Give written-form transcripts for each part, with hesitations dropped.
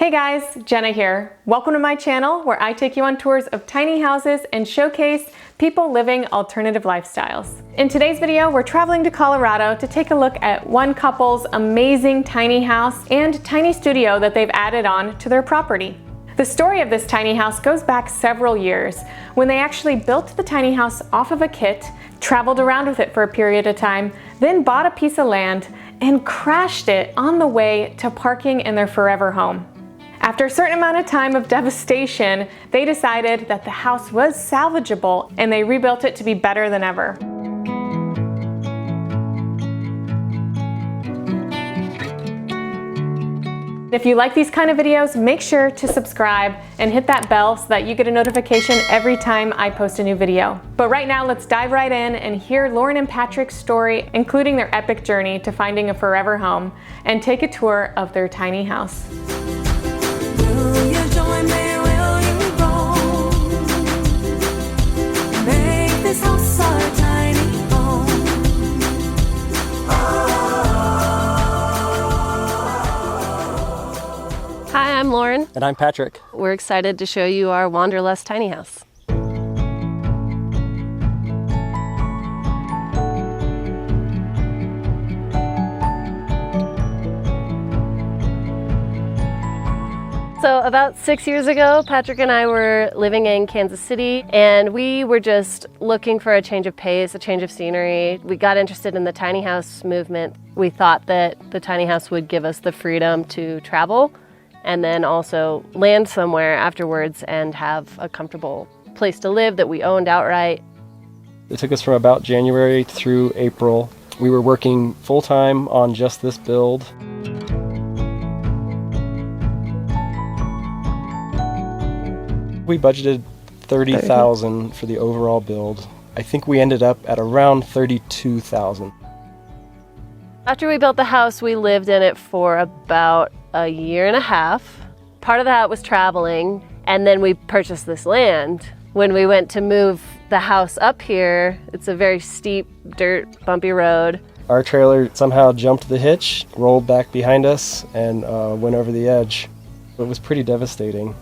Hey guys, Jenna here. Welcome to my channel where I take you on tours of tiny houses and showcase people living alternative lifestyles. In today's video, we're traveling to Colorado to take a look at one couple's amazing tiny house and tiny studio that they've added on to their property. The story of this tiny house goes back several years when they actually built the tiny house off of a kit, traveled around with it for a period of time, then bought a piece of land and crashed it on the way to parking in their forever home. After a certain amount of time of devastation, they decided that the house was salvageable and they rebuilt it to be better than ever. If you like these kind of videos, make sure to subscribe and hit that bell so that you get a notification every time I post a new video. But right now, let's dive right in and hear Lauren and Patrick's story, including their epic journey to finding a forever home, and take a tour of their tiny house. Hi, I'm Lauren. And I'm Patrick. We're excited to show you our Wanderlust tiny house. So about 6 years ago, Patrick and I were living in Kansas City, and we were just looking for a change of pace, a change of scenery. We got interested in the tiny house movement. We thought that the tiny house would give us the freedom to travel and then also land somewhere afterwards and have a comfortable place to live that we owned outright. It took us from about January through April. We were working full-time on just this build. We budgeted $30,000 for the overall build. I think we ended up at around $32,000. After we built the house, we lived in it for about a year and a half. Part of that was traveling, and then we purchased this land. When we went to move the house up here, it's a very steep, dirt, bumpy road. Our trailer somehow jumped the hitch, rolled back behind us, and went over the edge. It was pretty devastating.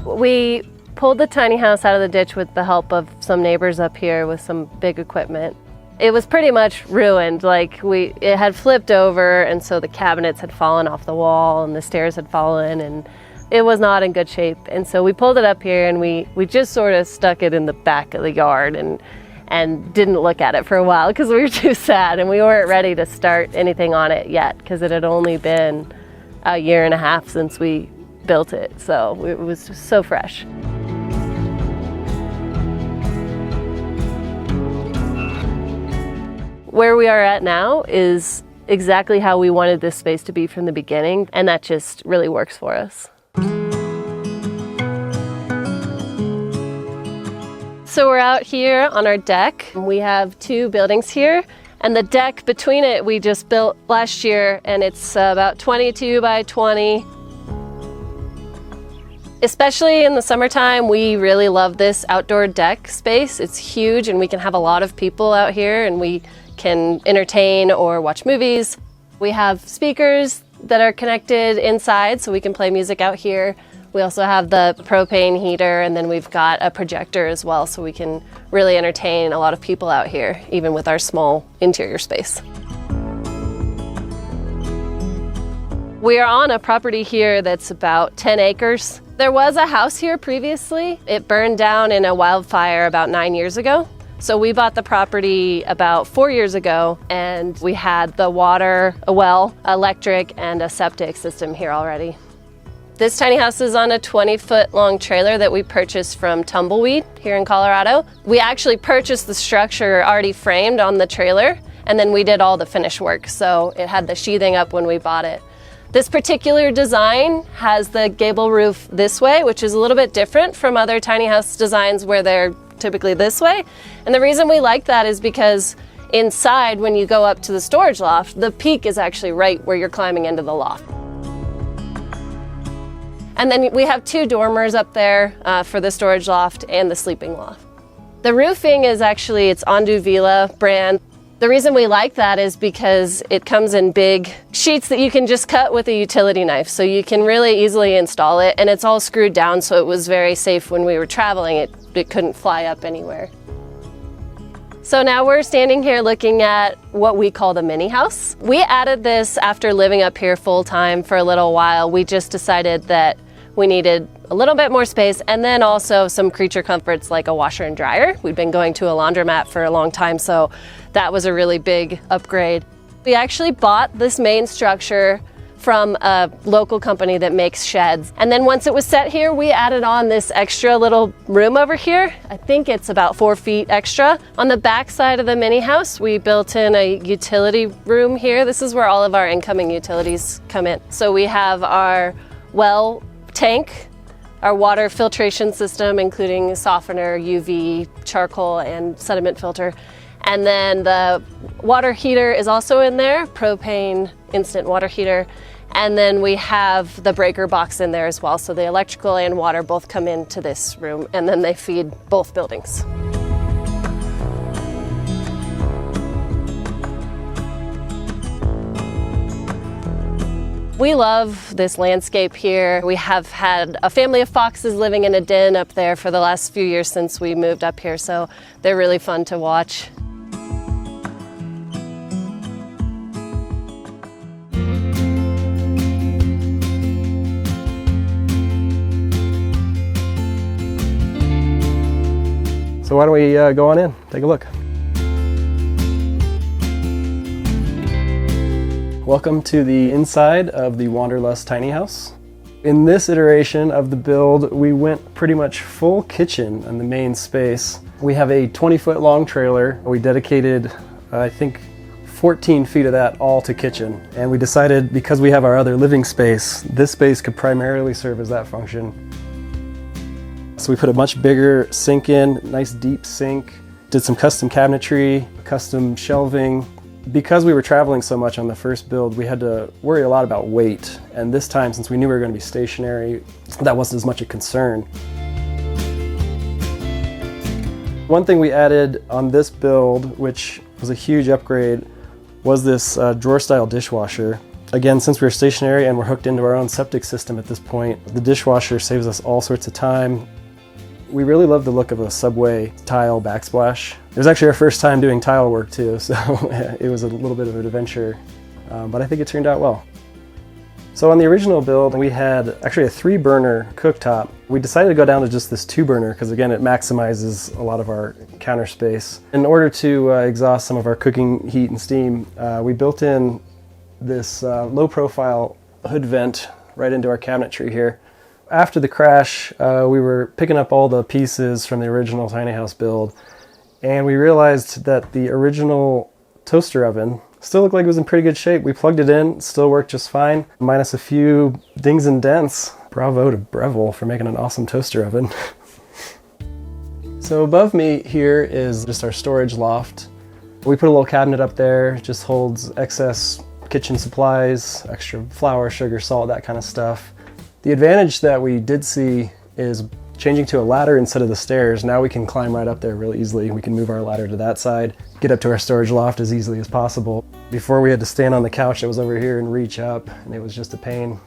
We pulled the tiny house out of the ditch with the help of some neighbors up here with some big equipment. It was pretty much ruined. It had flipped over, and so the cabinets had fallen off the wall and the stairs had fallen, and it was not in good shape. And so we pulled it up here and we just sort of stuck it in the back of the yard and didn't look at it for a while because we were too sad and we weren't ready to start anything on it yet because it had only been a year and a half since we built it, so it was so fresh. Where we are at now is exactly how we wanted this space to be from the beginning, and that just really works for us. So we're out here on our deck. We have two buildings here, and the deck between it we just built last year, and it's about 22 by 20. Especially in the summertime, we really love this outdoor deck space. It's huge and we can have a lot of people out here and we can entertain or watch movies. We have speakers that are connected inside so we can play music out here. We also have the propane heater, and then we've got a projector as well so we can really entertain a lot of people out here, even with our small interior space. We are on a property here that's about 10 acres. There was a house here previously. It burned down in a wildfire about 9 years ago. So we bought the property about 4 years ago, and we had the water, a well, electric, and a septic system here already. This tiny house is on a 20-foot long trailer that we purchased from Tumbleweed here in Colorado. We actually purchased the structure already framed on the trailer, and then we did all the finish work. So it had the sheathing up when we bought it. This particular design has the gable roof this way, which is a little bit different from other tiny house designs where they're typically this way. And the reason we like that is because inside, when you go up to the storage loft, the peak is actually right where you're climbing into the loft. And then we have two dormers up there for the storage loft and the sleeping loft. The roofing is actually, it's Anduvila brand. The reason we like that is because it comes in big sheets that you can just cut with a utility knife. So you can really easily install it, and it's all screwed down, so it was very safe when we were traveling. It couldn't fly up anywhere. So now we're standing here looking at what we call the mini house. We added this after living up here full time for a little while. We just decided that we needed a little bit more space, and then also some creature comforts like a washer and dryer. We'd been going to a laundromat for a long time, so that was a really big upgrade. We actually bought this main structure from a local company that makes sheds. And then once it was set here, we added on this extra little room over here. I think it's about 4 feet extra. On the back side of the mini house, we built in a utility room here. This is where all of our incoming utilities come in. So we have our well tank, our water filtration system, including softener, UV, charcoal, and sediment filter. And then the water heater is also in there, propane instant water heater. And then we have the breaker box in there as well. So the electrical and water both come into this room, and then they feed both buildings. We love this landscape here. We have had a family of foxes living in a den up there for the last few years since we moved up here, so they're really fun to watch. So why don't we go on in, take a look. Welcome to the inside of the Wanderlust tiny house. In this iteration of the build, we went pretty much full kitchen in the main space. We have a 20-foot long trailer. We dedicated, I think, 14 feet of that all to kitchen. And we decided, because we have our other living space, this space could primarily serve as that function. So we put a much bigger sink in, nice deep sink, did some custom cabinetry, custom shelving. Because we were traveling so much on the first build, we had to worry a lot about weight. And this time, since we knew we were going to be stationary, that wasn't as much a concern. One thing we added on this build, which was a huge upgrade, was this drawer-style dishwasher. Again, since we're stationary and we're hooked into our own septic system at this point, the dishwasher saves us all sorts of time. We really love the look of a subway tile backsplash. It was actually our first time doing tile work too, so it was a little bit of an adventure, but I think it turned out well. So on the original build, we had actually a 3-burner cooktop. We decided to go down to just this 2-burner because, again, it maximizes a lot of our counter space. In order to exhaust some of our cooking heat and steam, we built in this low-profile hood vent right into our cabinetry here. After the crash, we were picking up all the pieces from the original tiny house build, and we realized that the original toaster oven still looked like it was in pretty good shape. We plugged it in, still worked just fine, minus a few dings and dents. Bravo to Breville for making an awesome toaster oven. So above me here is just our storage loft. We put a little cabinet up there, just holds excess kitchen supplies, extra flour, sugar, salt, that kind of stuff. The advantage that we did see is changing to a ladder instead of the stairs. Now we can climb right up there really easily. We can move our ladder to that side, get up to our storage loft as easily as possible. Before we had to stand on the couch that was over here and reach up, and it was just a pain.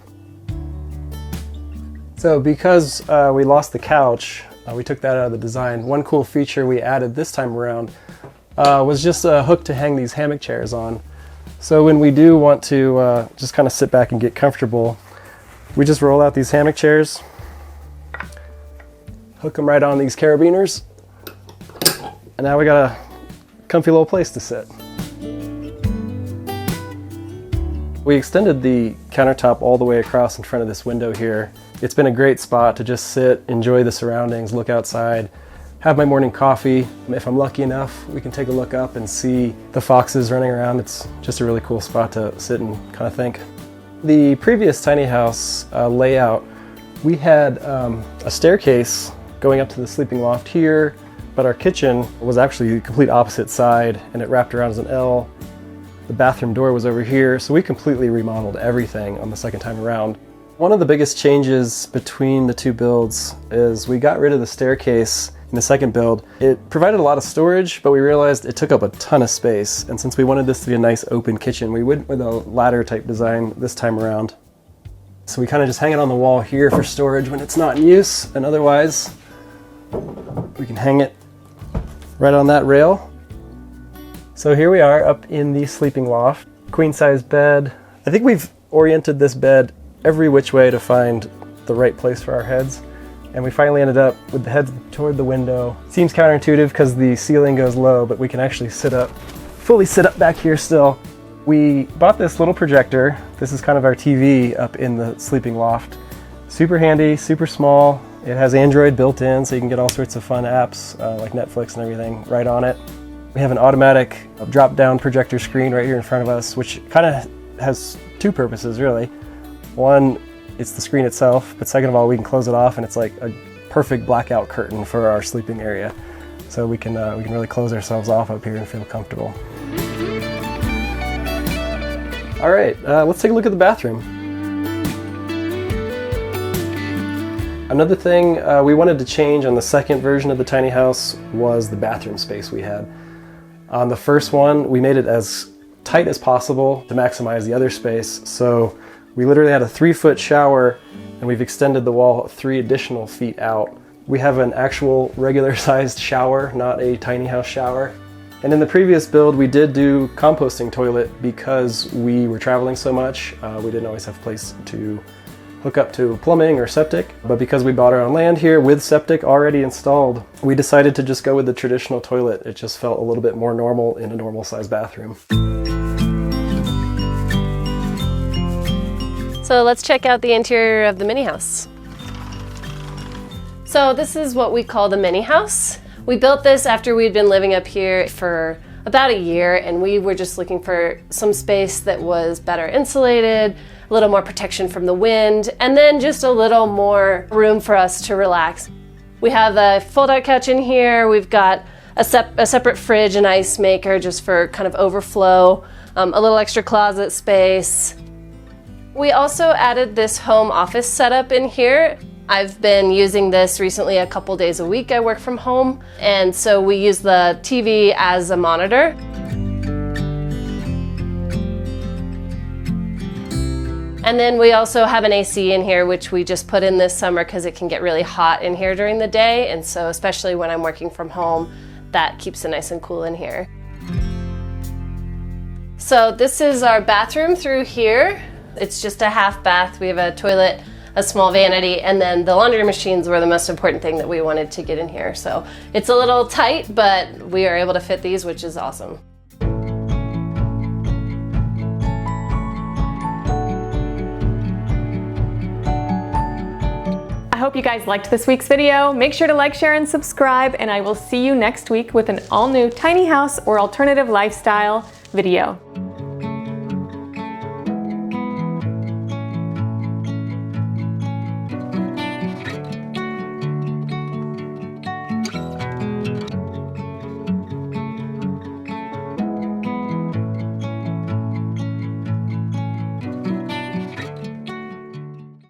So because we lost the couch, we took that out of the design. One cool feature we added this time around was just a hook to hang these hammock chairs on. So when we do want to just kind of sit back and get comfortable, we just roll out these hammock chairs, hook them right on these carabiners, and now we got a comfy little place to sit. We extended the countertop all the way across in front of this window here. It's been a great spot to just sit, enjoy the surroundings, look outside, have my morning coffee. If I'm lucky enough, we can take a look up and see the foxes running around. It's just a really cool spot to sit and kind of think. The previous tiny house layout, we had a staircase going up to the sleeping loft here, but our kitchen was actually the complete opposite side and it wrapped around as an L. The bathroom door was over here, so we completely remodeled everything on the second time around. One of the biggest changes between the two builds is we got rid of the staircase in the second build. It provided a lot of storage, but we realized it took up a ton of space. And since we wanted this to be a nice open kitchen, we went with a ladder type design this time around. So we kind of just hang it on the wall here for storage when it's not in use, and otherwise we can hang it right on that rail. So here we are up in the sleeping loft. Queen size bed. I think we've oriented this bed every which way to find the right place for our heads. And we finally ended up with the heads toward the window. Seems counterintuitive because the ceiling goes low, but we can actually fully sit up back here still. We bought this little projector. This is kind of our TV up in the sleeping loft. Super handy, super small. It has Android built in, so you can get all sorts of fun apps like Netflix and everything right on it. We have an automatic drop-down projector screen right here in front of us, which kind of has two purposes really. One, it's the screen itself, but second of all, we can close it off and it's like a perfect blackout curtain for our sleeping area. So we can really close ourselves off up here and feel comfortable. All right, let's take a look at the bathroom. Another thing we wanted to change on the second version of the tiny house was the bathroom space we had. On the first one, we made it as tight as possible to maximize the other space. So we literally had a 3-foot shower and we've extended the wall 3 additional feet out. We have an actual regular sized shower, not a tiny house shower. And in the previous build, we did do composting toilet because we were traveling so much. We didn't always have a place to hook up to plumbing or septic. But because we bought our own land here with septic already installed, we decided to just go with the traditional toilet. It just felt a little bit more normal in a normal sized bathroom. So let's check out the interior of the mini house. So this is what we call the mini house. We built this after we'd been living up here for about a year, and we were just looking for some space that was better insulated, a little more protection from the wind, and then just a little more room for us to relax. We have a fold-out couch in here. We've got a separate fridge and ice maker just for kind of overflow, a little extra closet space. We also added this home office setup in here. I've been using this recently a couple days a week. I work from home, and so we use the TV as a monitor. And then we also have an AC in here, which we just put in this summer because it can get really hot in here during the day, and so especially when I'm working from home, that keeps it nice and cool in here. So this is our bathroom through here. It's just a half bath. We have a toilet, a small vanity, and then the laundry machines were the most important thing that we wanted to get in here. So it's a little tight, but we are able to fit these, which is awesome. I hope you guys liked this week's video. Make sure to like, share, and subscribe, and I will see you next week with an all-new tiny house or alternative lifestyle video.